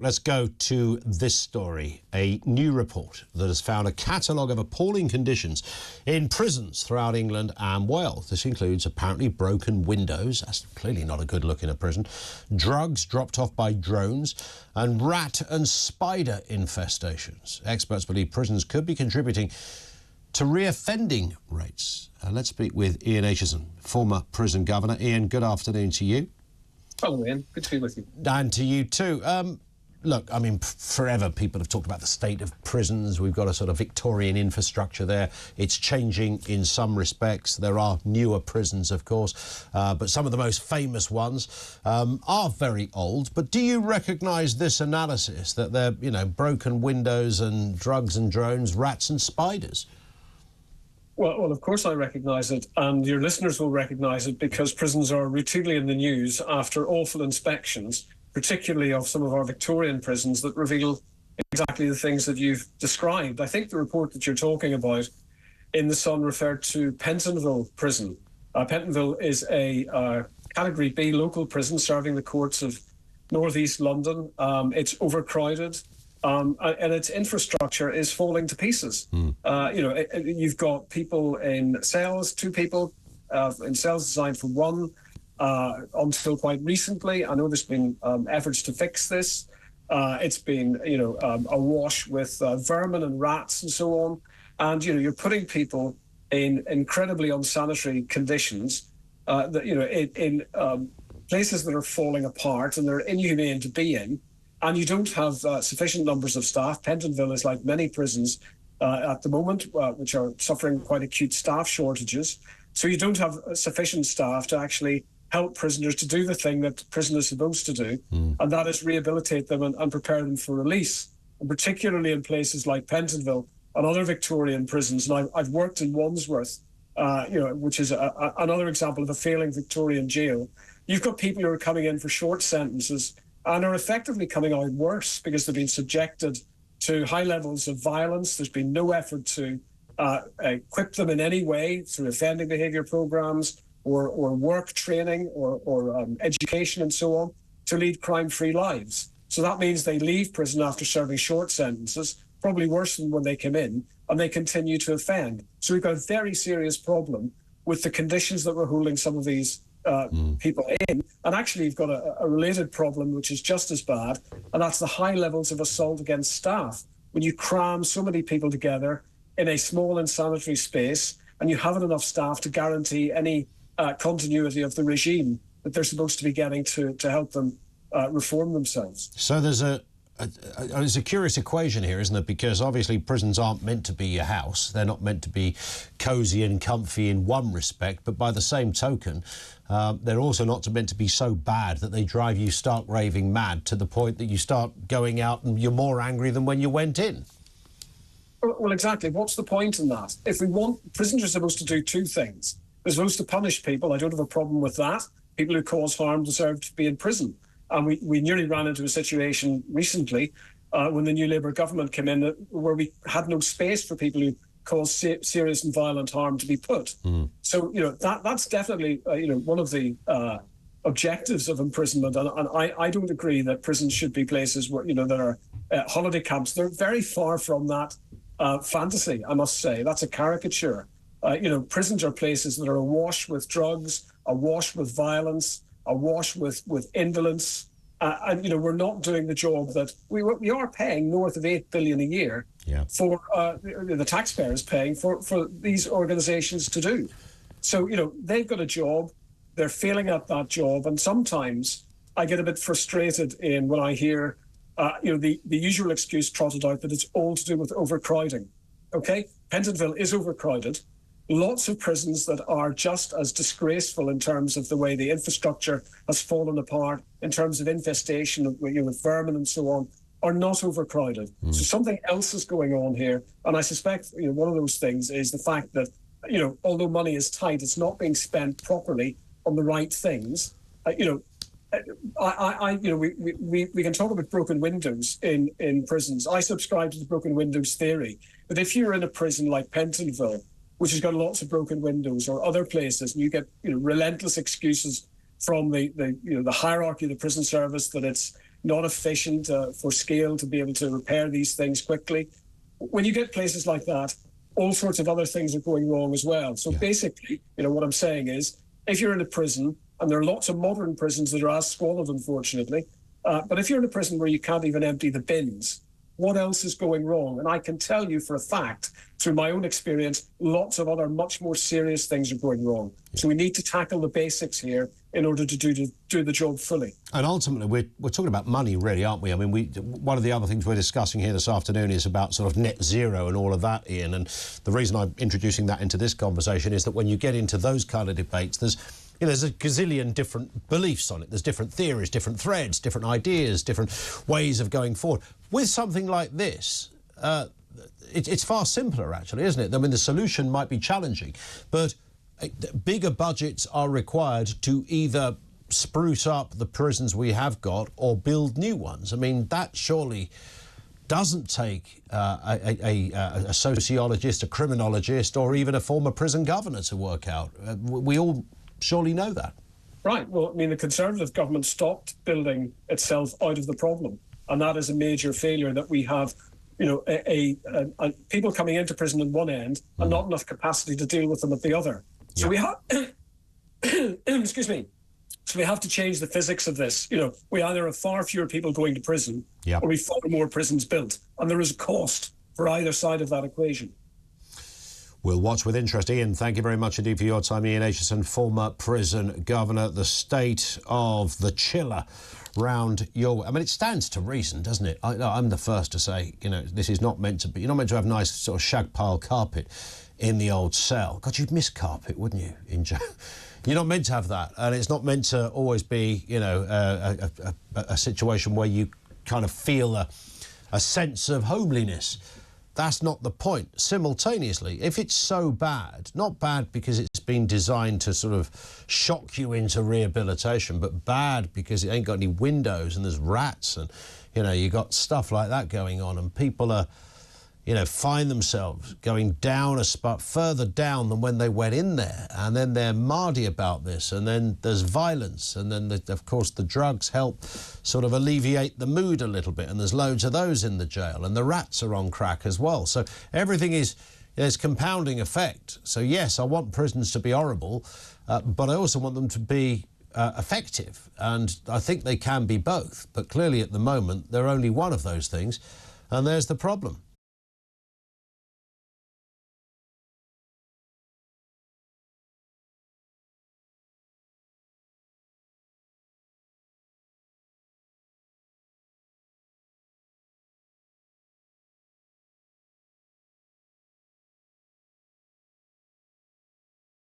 Let's go to this story. A new report that has found a catalogue of appalling conditions in prisons throughout England and Wales. This includes apparently broken windows. That's clearly not a good look in a prison. Drugs dropped off by drones and rat and spider infestations. Experts believe prisons could be contributing to reoffending rates. Let's speak with Ian Acheson, former prison governor. Ian, good afternoon to you. Hello, Ian. Good to be with you. And to you too. Look, I mean, forever people have talked about the state of prisons. We've got a sort of Victorian infrastructure there. It's changing in some respects. There are newer prisons, of course, but some of the most famous ones are very old. But do you recognise this analysis, that they're, you know, broken windows and drugs and drones, rats and spiders? Well, of course I recognise it, and your listeners will recognise it because prisons are routinely in the news after awful inspections, particularly of some of our Victorian prisons, that reveal exactly the things that you've described. I think the report that you're talking about in The Sun referred to Pentonville Prison. Pentonville is a Category B local prison serving the courts of North East London. It's overcrowded, and its infrastructure is falling to pieces. You've got people in cells, 2 people in cells designed for 1. Until quite recently, I know there's been efforts to fix this. It's been, awash with vermin and rats and so on. And, you're putting people in incredibly unsanitary conditions, in places that are falling apart and they're inhumane to be in. And you don't have sufficient numbers of staff. Pentonville is like many prisons at the moment, which are suffering quite acute staff shortages. So you don't have sufficient staff to actually help prisoners to do the thing that prison is supposed to do, and that is rehabilitate them and prepare them for release. And particularly in places like Pentonville and other Victorian prisons, and I've worked in Wandsworth, which is another example of a failing Victorian jail. You've got people who are coming in for short sentences and are effectively coming out worse because they've been subjected to high levels of violence. There's been no effort to equip them in any way through offending behaviour programmes, or work training or education and so on, to lead crime-free lives. So that means they leave prison after serving short sentences, probably worse than when they came in, and they continue to offend. So we've got a very serious problem with the conditions that we're holding some of these people in. And actually you've got a related problem which is just as bad, and that's the high levels of assault against staff. When you cram so many people together in a small and sanitary space, and you haven't enough staff to guarantee any continuity of the regime that they're supposed to be getting to help them reform themselves. So there's a curious equation here, isn't it? Because obviously prisons aren't meant to be your house. They're not meant to be cosy and comfy in one respect, but by the same token, they're also not meant to be so bad that they drive you stark raving mad to the point that you start going out and you're more angry than when you went in. Well, exactly. What's the point in that? If we want, prisons are supposed to do 2 things. They're supposed to punish people. I don't have a problem with that. People who cause harm deserve to be in prison. And we nearly ran into a situation recently when the new Labour government came in where we had no space for people who cause serious and violent harm to be put. So, that's definitely, one of the objectives of imprisonment. And I don't agree that prisons should be places where, that are holiday camps. They're very far from that fantasy, I must say. That's a caricature. Prisons are places that are awash with drugs, awash with violence, awash with indolence. And we're not doing the job that we are paying north of $8 billion a year for the taxpayers paying for these organisations to do. So, they've got a job, they're failing at that job. And sometimes I get a bit frustrated when I hear, the usual excuse trotted out that it's all to do with overcrowding. OK, Pentonville is overcrowded. Lots of prisons that are just as disgraceful in terms of the way the infrastructure has fallen apart, in terms of infestation with vermin and so on, are not overcrowded. So something else is going on here. And I suspect one of those things is the fact that, although money is tight, it's not being spent properly on the right things. We can talk about broken windows in prisons. I subscribe to the broken windows theory. But if you're in a prison like Pentonville, which has got lots of broken windows, or other places, and you get relentless excuses from the hierarchy of the prison service that it's not efficient for scale to be able to repair these things quickly. When you get places like that, all sorts of other things are going wrong as well. So basically, what I'm saying is, if you're in a prison, and there are lots of modern prisons that are as squalid, unfortunately, but if you're in a prison where you can't even empty the bins, what else is going wrong? And I can tell you for a fact, through my own experience, lots of other much more serious things are going wrong. So we need to tackle the basics here in order to do the job fully. And ultimately, we're talking about money, really, aren't we? I mean, one of the other things we're discussing here this afternoon is about sort of net zero and all of that, Ian. And the reason I'm introducing that into this conversation is that when you get into those kind of debates, there's a gazillion different beliefs on it. There's different theories, different threads, different ideas, different ways of going forward. With something like this, it's far simpler, actually, isn't it? I mean, the solution might be challenging, but bigger budgets are required to either spruce up the prisons we have got or build new ones. I mean, that surely doesn't take a sociologist, a criminologist, or even a former prison governor to work out. We all surely know that. Right. Well, I mean, the Conservative government stopped building itself out of the problem, and that is a major failure, that we have, people coming into prison on one end and not enough capacity to deal with them at the other. So we have, excuse me. So we have to change the physics of this. We either have far fewer people going to prison, or we have far more prisons built, and there is a cost for either side of that equation. We'll watch with interest. Ian, thank you very much indeed for your time. Ian Acheson, former prison governor. The state of the chiller round your... I mean, it stands to reason, doesn't it? I'm the first to say, this is not meant to be... You're not meant to have nice sort of shag pile carpet in the old cell. God, you'd miss carpet, wouldn't you, in jail? You're not meant to have that, and it's not meant to always be, a situation where you kind of feel a sense of homeliness. That's not the point. Simultaneously, if it's so bad, not bad because it's been designed to sort of shock you into rehabilitation, but bad because it ain't got any windows and there's rats and, you got stuff like that going on, and people are, find themselves going down a spot further down than when they went in there, and then they're mardy about this, and then there's violence, and then of course the drugs help sort of alleviate the mood a little bit, and there's loads of those in the jail, and the rats are on crack as well. So everything is, there's compounding effect. So yes, I want prisons to be horrible, but I also want them to be effective, and I think they can be both, but clearly at the moment they're only one of those things, and there's the problem.